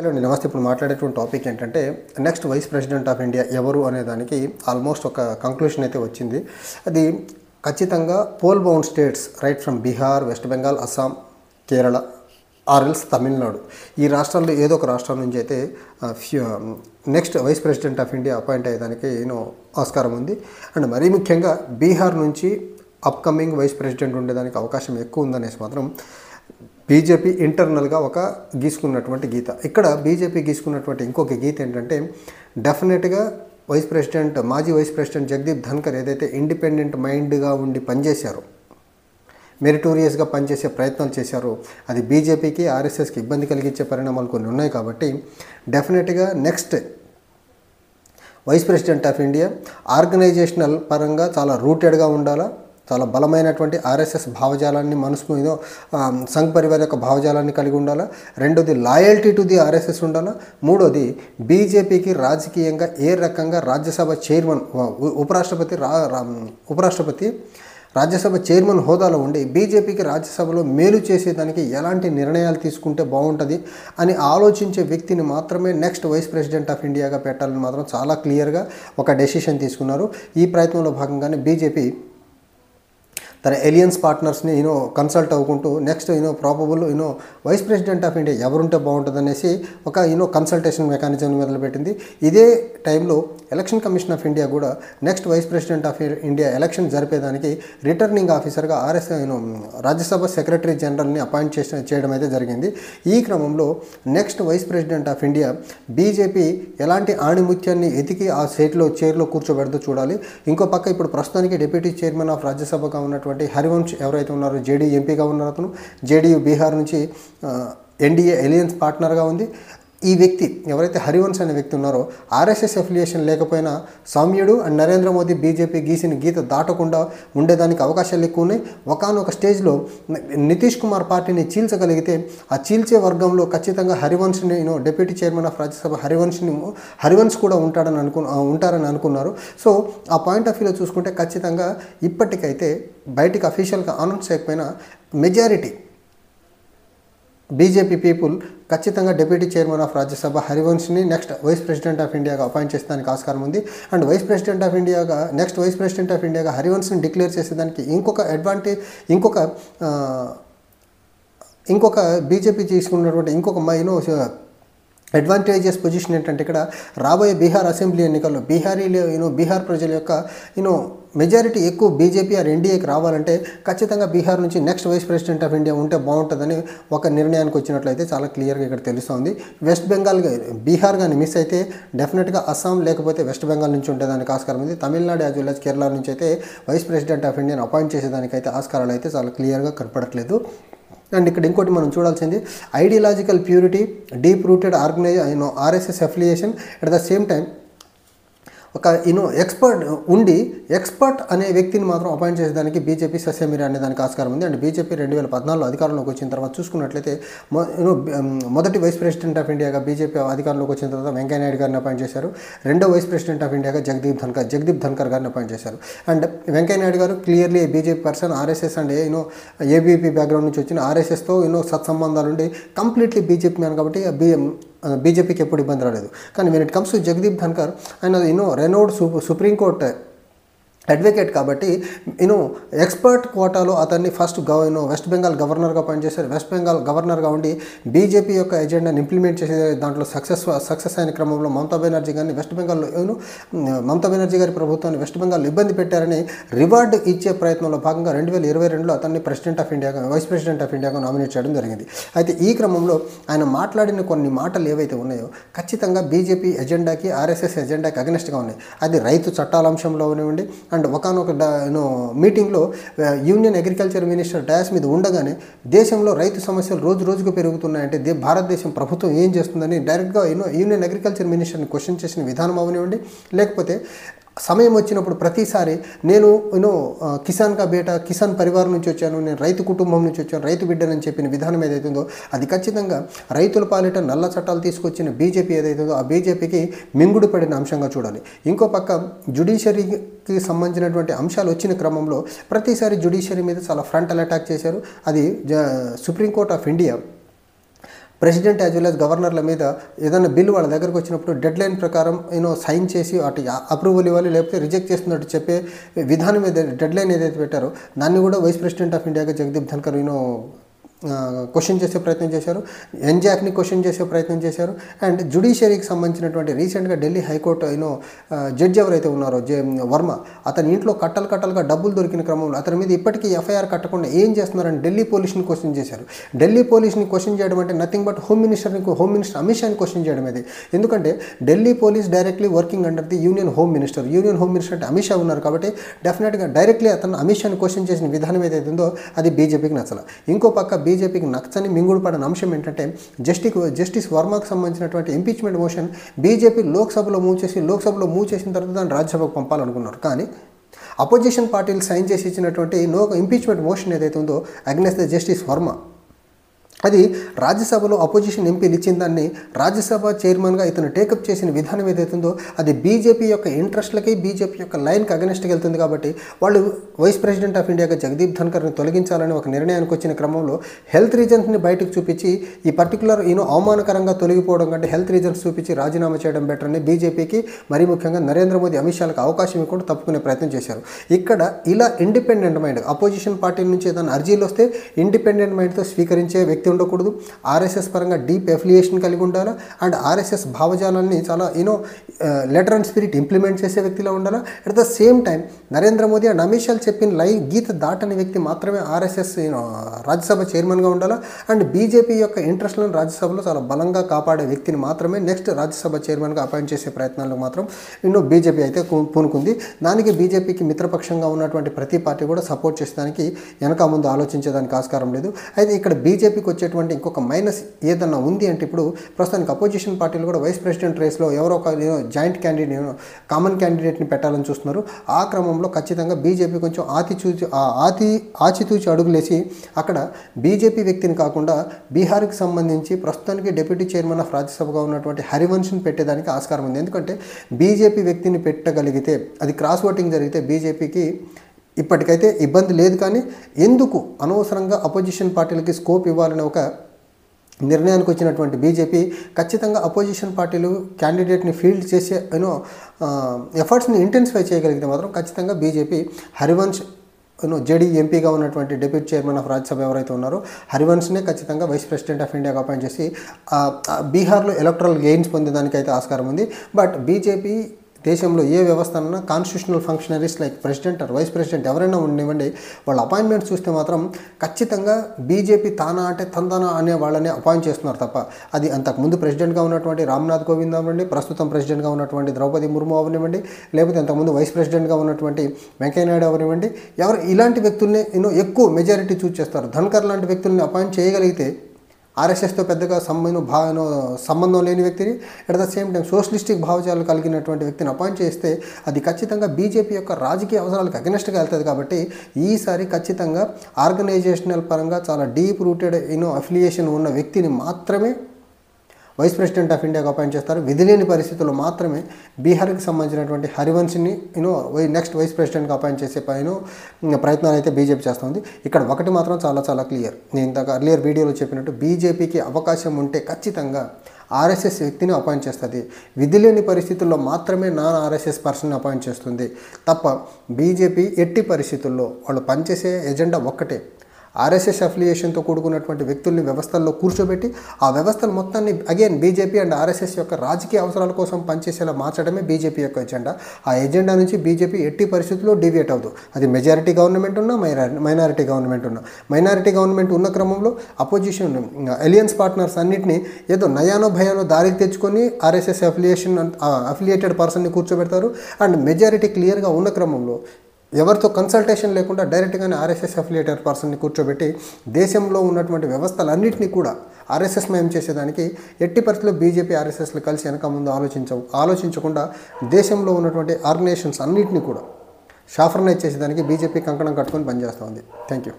Hello అండి, నమస్తే. ఇప్పుడు మాట్లాడేటువంటి టాపిక్ ఏంటంటే next vice president of India ఎవరు అనే దానికి ఆల్మోస్ట్ ఒక కంక్లూషన్ అయితే వచ్చింది. అది ఖచ్చితంగా poll bound states right from Bihar, West Bengal, Assam, Kerala ఆర్ఎల్స్ తమిళనాడు, ఈ రాష్ట్రాల్లో ఏదో ఒక రాష్ట్రం నుంచి అయితే next vice president of India appoint అయ్యేదానికి ఆస్కారం ఉంది. అండ్ మరీ ముఖ్యంగా బీహార్ నుంచి అప్కమింగ్ వైస్ ప్రెసిడెంట్ ఉండేదానికి అవకాశం ఎక్కువ ఉందనేసి మాత్రం బీజేపీ ఇంటర్నల్గా ఒక గీసుకున్నటువంటి గీత. ఇక్కడ బీజేపీ గీసుకున్నటువంటి ఇంకొక గీత ఏంటంటే డెఫినెట్గా మాజీ వైస్ ప్రెసిడెంట్ జగదీప్ ధన్కర్ ఏదైతే ఇండిపెండెంట్ మైండ్గా ఉండి పనిచేశారో, మెరిటోరియస్గా పనిచేసే ప్రయత్నాలు చేశారో, అది బీజేపీకి ఆర్ఎస్ఎస్కి ఇబ్బంది కలిగించే పరిణామాలు కొన్ని ఉన్నాయి. కాబట్టి డెఫినెట్గా next vice president of India organisational పరంగా చాలా రూటెడ్గా ఉండాలా, చాలా బలమైనటువంటి ఆర్ఎస్ఎస్ భావజాలాన్ని మనసులో సంఘ్ పరివార్ యొక్క భావజాలాన్ని కలిగి ఉండాలా. రెండోది లాయల్టీ టు ది ఆర్ఎస్ఎస్ ఉండాలా. మూడోది బీజేపీకి రాజకీయంగా ఏ రకంగా రాజ్యసభ చైర్మన్, ఉపరాష్ట్రపతి రాజ్యసభ చైర్మన్ హోదాలో ఉండి బీజేపీకి రాజ్యసభలో మేలు చేసేదానికి ఎలాంటి నిర్ణయాలు తీసుకుంటే బాగుంటుంది అని ఆలోచించే వ్యక్తిని మాత్రమే నెక్స్ట్ వైస్ ప్రెసిడెంట్ ఆఫ్ ఇండియాగా పెట్టాలని మాత్రం చాలా క్లియర్గా ఒక డెసిషన్ తీసుకున్నారు. ఈ ప్రయత్నంలో భాగంగానే బీజేపీ తన ఎలియన్స్ పార్ట్నర్స్ని కన్సల్ట్ అవ్వుకుంటూ next probable vice president of India ఎవరుంటే బాగుంటుంది అనేసి ఒక కన్సల్టేషన్ మెకానిజం మొదలుపెట్టింది. ఇదే టైంలో ఎలక్షన్ కమిషన్ ఆఫ్ ఇండియా కూడా next vice president of India election జరిపేదానికి రిటర్నింగ్ ఆఫీసర్గా రాజ్యసభ సెక్రటరీ జనరల్ని అపాయింట్ చేయడం అయితే జరిగింది. ఈ క్రమంలో next vice president of India BJP ఎలాంటి ఆణిముత్యాన్ని ఎతికి ఆ చైర్లో కూర్చోబెడదో చూడాలి. ఇంకో పక్క ఇప్పుడు ప్రస్తుతానికి డిప్యూటీ చైర్మన్ ఆఫ్ రాజ్యసభగా ఉన్నటువంటి హరివంశ్ ఎవరైతే ఉన్నారో, జేడీయూ ఎంపీగా ఉన్నారు, అతను జేడీయూ బీహార్ నుంచి ఎన్డీఏ ఎలియన్స్ పార్ట్నర్గా ఉంది. ఈ వ్యక్తి ఎవరైతే హరివంశ్ అనే వ్యక్తి ఉన్నారో, ఆర్ఎస్ఎస్ అఫిలియేషన్ లేకపోయినా సౌమ్యుడు అండ్ నరేంద్ర మోదీ బీజేపీ గీసిన గీత దాటకుండా ఉండేదానికి అవకాశాలు ఎక్కువ ఉన్నాయి. ఒకనొక స్టేజ్లో నితీష్ కుమార్ పార్టీని చీల్చగలిగితే ఆ చీల్చే వర్గంలో ఖచ్చితంగా హరివంశ్ని deputy chairman of Rajya Sabha Harivansh కూడా ఉంటారని అనుకున్నారు. సో ఆ పాయింట్ ఆఫ్ వ్యూలో చూసుకుంటే ఖచ్చితంగా ఇప్పటికైతే బయటికి అఫీషియల్గా అనౌన్స్ చేయకపోయినా మెజారిటీ బీజేపీ పీపుల్ ఖచ్చితంగా డిప్యూటీ చైర్మన్ ఆఫ్ రాజ్యసభ హరివంశ్ని నెక్స్ట్ వైస్ ప్రెసిడెంట్ ఆఫ్ ఇండియాగా అపాయింట్ చేసేదానికి ఆస్కారం ఉంది. And next vice president of ఇండియాగా హరివంశ్ని డిక్లేర్ చేసేదానికి ఇంకొక బీజేపీ తీసుకున్నటువంటి ఇంకొక అడ్వాంటేజియస్ పొజిషన్ ఏంటంటే ఇక్కడ రాబోయే బీహార్ అసెంబ్లీ ఎన్నికల్లో బీహార్ ప్రజల యొక్క మెజారిటీ ఎక్కువ బీజేపీ ఆర్ ఎన్డీఏకి రావాలంటే ఖచ్చితంగా బీహార్ నుంచి next vice president of India ఉంటే బాగుంటుందని ఒక నిర్ణయానికి వచ్చినట్లయితే చాలా క్లియర్గా ఇక్కడ తెలుస్తుంది. వెస్ట్ బెంగాల్, బీహార్ కానీ మిస్ అయితే డెఫినెట్గా అస్సాం లేకపోతే వెస్ట్ బెంగాల్ నుంచి ఉండేదానికి ఆస్కారం ఉంది. Tamil Nadu as well as Kerala నుంచి అయితే వైస్ ప్రెసిడెంట్ ఆఫ్ ఇండియాని అపాయింట్ చేసేదానికైతే ఆస్కారాలు అయితే చాలా క్లియర్గా కనపడట్లేదు. అండ్ ఇక్కడ ఇంకోటి మనం చూడాల్సింది ideological purity, deep rooted RSS affiliation, at the same time ఒక ఎక్స్పర్ట్ అనే వ్యక్తిని మాత్రం అపాయింట్ చేసేదానికి బీజేపీ సస్యమిరా అనే దానికి ఆస్కారం ఉంది. అండ్ బీజేపీ 2014లో అధికారంలోకి వచ్చిన తర్వాత చూసుకున్నట్లయితే మొదటి వైస్ ప్రెసిడెంట్ ఆఫ్ ఇండియాగా బీజేపీ అధికారంలోకి వచ్చిన తర్వాత వెంకయ్య నాయుడు గారిని అపాయింట్ చేశారు. రెండో వైస్ ప్రెసిడెంట్ ఆఫ్ ఇండియాగా జగదీప్ ధన్కర్ గారిని అపాయింట్ చేశారు. అండ్ వెంకయ్య నాయుడు గారు clearly BJP person, RSS and ABP background నుంచి వచ్చిన ఆర్ఎస్ఎస్తో సత్సంబంధాలు ఉండి కంప్లీట్లీ బీజేపీ మ్యాన్ కాబట్టి బీజేపీకి ఎప్పుడు ఇబ్బంది రాలేదు. కానీ when it comes to Jagdeep Dhankhar, ఆయన రెనోడ్ సుప్రీంకోర్టు అడ్వకేట్ కాబట్టి ఎక్స్పర్ట్ కోటాలో అతన్ని ఫస్ట్ వెస్ట్ బెంగాల్ గవర్నర్గా పనిచేశారు. వెస్ట్ బెంగాల్ గవర్నర్గా ఉండి బీజేపీ యొక్క ఎజెండాని ఇంప్లిమెంట్ చేసే దాంట్లో సక్సెస్ అయిన క్రమంలో మమతా బెనర్జీ గారి ప్రభుత్వాన్ని వెస్ట్ బెంగాల్ ఇబ్బంది పెట్టారని రివార్డు ఇచ్చే ప్రయత్నంలో భాగంగా 2022లో అతన్ని వైస్ ప్రెసిడెంట్ ఆఫ్ ఇండియాగా నామినేట్ చేయడం జరిగింది. అయితే ఈ క్రమంలో ఆయన మాట్లాడిన కొన్ని మాటలు ఏవైతే ఉన్నాయో ఖచ్చితంగా బీజేపీ ఎజెండాకి, ఆర్ఎస్ఎస్ ఎజెండాకి అగెనిస్ట్గా ఉన్నాయి. అది రైతు చట్టాల అంశంలో ఉండి అండ్ ఒకనొక మీటింగ్లో యూనియన్ అగ్రికల్చర్ మినిస్టర్ డయాస్ మీద ఉండగానే దేశంలో రైతు సమస్యలు రోజు రోజుకు పెరుగుతున్నాయంటే భారతదేశం ప్రభుత్వం ఏం చేస్తుందని డైరెక్ట్గా యూనియన్ అగ్రికల్చర్ మినిస్టర్ని క్వశ్చన్ చేసిన విధానం అవనివ్వండి, లేకపోతే సమయం వచ్చినప్పుడు ప్రతిసారి నేను కిసాన్ పరివారం నుంచి వచ్చాను, నేను రైతు కుటుంబం నుంచి వచ్చాను, రైతు బిడ్డనని చెప్పిన విధానం ఏదైతుందో అది ఖచ్చితంగా రైతుల పాలిట నల్ల చట్టాలు తీసుకొచ్చిన బీజేపీ ఏదైతుందో ఆ బీజేపీకి మింగుడు పడిన అంశంగా చూడాలి. ఇంకో పక్క జ్యుడిషియరీకి సంబంధించినటువంటి అంశాలు వచ్చిన క్రమంలో ప్రతిసారి జ్యుడిషియరీ మీద చాలా ఫ్రంటల్ అటాక్ చేశారు. అది supreme court of India president as well as గవర్నర్ల మీద ఏదైనా బిల్లు వాళ్ళ దగ్గరకు వచ్చినప్పుడు డెడ్ లైన్ ప్రకారం సైన్ చేసి వాటి అప్రూవల్ ఇవ్వాలి, లేకపోతే రిజెక్ట్ చేస్తున్నట్టు చెప్పే విధానం డెడ్ లైన్ ఏదైతే పెట్టారో దాన్ని కూడా వైస్ ప్రెసిడెంట్ ఆఫ్ ఇండియాగా జగదీప్ ధన్కర్ క్వశ్చన్ చేసే ప్రయత్నం చేశారు, ఎన్జాక్ని క్వశ్చన్ చేసే ప్రయత్నం చేశారు. అండ్ జ్యుడిషియరీకి సంబంధించినటువంటి రీసెంట్గా ఢిల్లీ హైకోర్టు జడ్జి ఎవరైతే ఉన్నారో వర్మ, అతని ఇంట్లో కట్టలుగా డబ్బులు దొరికిన క్రమంలో అతని మీద ఇప్పటికీ ఎఫ్ఐఆర్ కట్టకుండా ఏం చేస్తున్నారని ఢిల్లీ పోలీసుని క్వశ్చన్ చేశారు. ఢిల్లీ పోలీస్ని క్వశ్చన్ చేయడం అంటే nothing but home minister Amit షాని క్వశ్చన్ చేయడం ఇది. ఎందుకంటే Delhi police directly working under the union home minister అంటే అమిత్ షా ఉన్నారు కాబట్టి డెఫినెట్గా డైరెక్ట్లీ అతను అమిత్ షాని క్వశ్చన్ చేసిన విధానం ఏదైతే ఉందో అది బీజేపీకి నచ్చల. ఇంకో పక్క బీజేపీకి నచ్చని మింగుడు పడిన అంశం ఏంటంటే జస్టిస్ వర్మకు సంబంధించినటువంటి ఇంపీచ్మెంట్ మోషన్ బీజేపీ లోక్సభలో మూవ్ చేసిన తర్వాత దాన్ని రాజ్యసభకు పంపాలనుకున్నారు. కానీ అపోజిషన్ పార్టీలు సైన్ చేసి ఇచ్చినటువంటి ఇంపీచ్మెంట్ మోషన్ ఏదైతే ఉందో అగైన్స్ట్ ద జస్టిస్ వర్మ, అది రాజ్యసభలో అపోజిషన్ ఎంపీలు ఇచ్చిన దాన్ని రాజ్యసభ చైర్మన్గా ఇతను టేకప్ చేసిన విధానం ఏదైతుందో అది బీజేపీ యొక్క ఇంట్రెస్ట్లకి బీజేపీ యొక్క లైన్కి అగెనిస్ట్గా వెళ్తుంది. కాబట్టి వాళ్ళు వైస్ ప్రెసిడెంట్ ఆఫ్ ఇండియాగా జగదీప్ ధన్కర్ని తొలగించాలని ఒక నిర్ణయానికి వచ్చిన క్రమంలో హెల్త్ రీజన్స్ని బయటకు చూపించి ఈ పర్టికులర్ అవమానకరంగా తొలగిపోవడం కంటే హెల్త్ రీజన్స్ చూపించి రాజీనామా చేయడం బెటర్ అని బీజేపీకి మరీ ముఖ్యంగా నరేంద్ర మోదీ అమిత్ షాలకు అవకాశం ఇవ్వకుండా తప్పుకునే ప్రయత్నం చేశారు. ఇక్కడ ఇలా ఇండిపెండెంట్ మైండ్ అపోజిషన్ పార్టీ నుంచి ఏదైనా అర్జీలు వస్తే ఇండిపెండెంట్ మైండ్తో స్వీకరించే వ్యక్తి ఉండకూడదు, ఆర్ఎస్ఎస్ పరంగా డీప్ ఎఫిలియేషన్ కలిగి ఉండాలా, అండ్ ఆర్ఎస్ఎస్ భావజాలాన్ని చాలా లెటర్ అండ్ స్పిరిట్ ఇంప్లిమెంట్ చేసే వ్యక్తిలో ఉండాలా. At the same time Narendra Modi and Amit Shah చెప్పిన గీత దాటని వ్యక్తి మాత్రమే ఆర్ఎస్ఎస్ రాజ్యసభ చైర్మన్గా ఉండాలా. అండ్ బీజేపీ యొక్క ఇంట్రెస్ట్లను రాజ్యసభలో చాలా బలంగా కాపాడే వ్యక్తిని మాత్రమే నెక్స్ట్ రాజ్యసభ చైర్మన్గా అపాయింట్ చేసే ప్రయత్నాలు మాత్రం బీజేపీ అయితే పూనుకుంది. దానికి బీజేపీకి మిత్రపక్షంగా ఉన్నటువంటి ప్రతి పార్టీ కూడా సపోర్ట్ చేసేదానికి వెనక ముందు ఆలోచించేదానికి ఆస్కారం లేదు. అయితే ఇక్కడ బీజేపీకి వచ్చేటువంటి ఇంకొక మైనస్ ఏదన్నా ఉంది అంటే ఇప్పుడు ప్రస్తుతానికి అపోజిషన్ పార్టీలు కూడా వైస్ ప్రెసిడెంట్ రేస్లో ఎవరో ఒక జాయింట్ క్యాండిడేట్ కామన్ క్యాండిడేట్ని పెట్టాలని చూస్తున్నారు. ఆ క్రమంలో ఖచ్చితంగా బీజేపీ కొంచెం ఆచితూచి అడుగులేసి అక్కడ బీజేపీ వ్యక్తిని కాకుండా బీహార్కి సంబంధించి ప్రస్తుతానికి డిప్యూటీ చైర్మన్ ఆఫ్ రాజ్యసభగా ఉన్నటువంటి హరివంశ్ని పెట్టేదానికి ఆస్కారం ఉంది. ఎందుకంటే బీజేపీ వ్యక్తిని పెట్టగలిగితే అది క్రాస్ ఓటింగ్ జరిగితే బీజేపీకి ఇప్పటికైతే ఇబ్బంది లేదు. కానీ ఎందుకు అనవసరంగా అపోజిషన్ పార్టీలకి స్కోప్ ఇవ్వాలని ఒక నిర్ణయానికి వచ్చినటువంటి బీజేపీ ఖచ్చితంగా అపోజిషన్ పార్టీలు క్యాండిడేట్ని ఫీల్డ్ చేసే ఎఫర్ట్స్ని ఇంటెన్సిఫై చేయగలిగితే మాత్రం ఖచ్చితంగా బీజేపీ హరివంశ్ జేడీ ఎంపీగా ఉన్నటువంటి డిప్యూటీ చైర్మన్ ఆఫ్ రాజ్యసభ ఎవరైతే ఉన్నారో హరివంశ్నే ఖచ్చితంగా వైస్ ప్రెసిడెంట్ ఆఫ్ ఇండియాగా అపాయింట్ చేసి బీహార్లో ఎలక్టరల్ గెయిన్స్ పొందేదానికి అయితే ఆస్కారం ఉంది. బట్ బీజేపీ దేశంలో ఏ వ్యవస్థ అన్నా constitutional functionaries like president or vice president ఎవరైనా ఉండనివ్వండి, వాళ్ళ అపాయింట్మెంట్స్ చూస్తే మాత్రం ఖచ్చితంగా బీజేపీ తానా అంటే తందానా అనే వాళ్ళని అపాయింట్ చేస్తున్నారు తప్ప అది అంతకుముందు ప్రెసిడెంట్గా ఉన్నటువంటి రామ్నాథ్ కోవింద్ అవ్వండి, ప్రస్తుతం ప్రెసిడెంట్గా ఉన్నటువంటి ద్రౌపది ముర్ము అవనివ్వండి, లేకపోతే అంతకుముందు వైస్ ప్రెసిడెంట్గా ఉన్నటువంటి వెంకయ్య నాయుడు అవనివ్వండి, ఎవరు ఇలాంటి వ్యక్తుల్ని ఎక్కువ మెజారిటీ చూస్ చేస్తారు. ధన్కర్ లాంటి వ్యక్తుల్ని అపాయింట్ చేయగలిగితే ఆర్ఎస్ఎస్తో పెద్దగా సంబంధం లేని వ్యక్తిని at the same time socialistic భావజాలు కలిగినటువంటి వ్యక్తిని అపాయింట్ చేస్తే అది ఖచ్చితంగా బీజేపీ యొక్క రాజకీయ అవసరాలకు అగెనెస్ట్గా వెళ్తుంది. కాబట్టి ఈసారి ఖచ్చితంగా ఆర్గనైజేషనల్ పరంగా చాలా డీప్ రూటెడ్ అఫిలియేషన్ ఉన్న వ్యక్తిని మాత్రమే వైస్ ప్రెసిడెంట్ ఆఫ్ ఇండియాగా అపాయింట్ చేస్తారు. విధిలేని పరిస్థితుల్లో మాత్రమే బీహార్కి సంబంధించినటువంటి హరివంశ్ని నెక్స్ట్ వైస్ ప్రెసిడెంట్గా అపాయింట్ చేసే ప్రయత్నాలు అయితే బీజేపీ చేస్తుంది. ఇక్కడ ఒకటి మాత్రం చాలా క్లియర్, నేను ఇంతకు అర్లియర్ వీడియోలో చెప్పినట్టు బీజేపీకి అవకాశం ఉంటే ఖచ్చితంగా ఆర్ఎస్ఎస్ వ్యక్తిని అపాయింట్ చేస్తుంది. విధిలేని పరిస్థితుల్లో మాత్రమే నాన్ ఆర్ఎస్ఎస్ పర్సన్ని అపాయింట్ చేస్తుంది తప్ప బీజేపీ ఎట్టి పరిస్థితుల్లో వాళ్ళు పనిచేసే ఎజెండా ఒక్కటే, ఆర్ఎస్ఎస్ అఫిలియేషన్తో కూడుకున్నటువంటి వ్యక్తుల్ని వ్యవస్థల్లో కూర్చోబెట్టి ఆ వ్యవస్థలు మొత్తాన్ని అగైన్ బీజేపీ అండ్ ఆర్ఎస్ఎస్ యొక్క రాజకీయ అవసరాల కోసం పనిచేసేలా మార్చడమే బీజేపీ యొక్క ఎజెండా. ఆ ఎజెండా నుంచి బీజేపీ ఎట్టి పరిస్థితుల్లో డీవియేట్ అవ్వదు. అది మెజారిటీ గవర్నమెంట్ ఉన్నా మైనారిటీ గవర్నమెంట్ ఉన్న క్రమంలో అపోజిషన్ అలియన్స్ పార్ట్నర్స్ అన్నింటినీ ఏదో నయానో భయానో దారికి తెచ్చుకొని ఆర్ఎస్ఎస్ అఫిలియేటెడ్ పర్సన్ని కూర్చోబెడతారు. అండ్ మెజారిటీ క్లియర్గా ఉన్న క్రమంలో ఎవరితో కన్సల్టేషన్ లేకుండా డైరెక్ట్గానే ఆర్ఎస్ఎస్ అఫిలియేటెడ్ పర్సన్ని కూర్చోబెట్టి దేశంలో ఉన్నటువంటి వ్యవస్థలన్నింటినీ కూడా ఆర్ఎస్ఎస్ మయం చేసేదానికి ఎట్టి పరిస్థితుల్లో బీజేపీ ఆర్ఎస్ఎస్లు కలిసి వెనక ముందు ఆలోచించకుండా దేశంలో ఉన్నటువంటి ఆర్గనైజేషన్స్ అన్నింటినీ కూడా షాఫర్నైజ్ చేసేదానికి బీజేపీ కంకణం కట్టుకొని పనిచేస్తుంది. Thank you.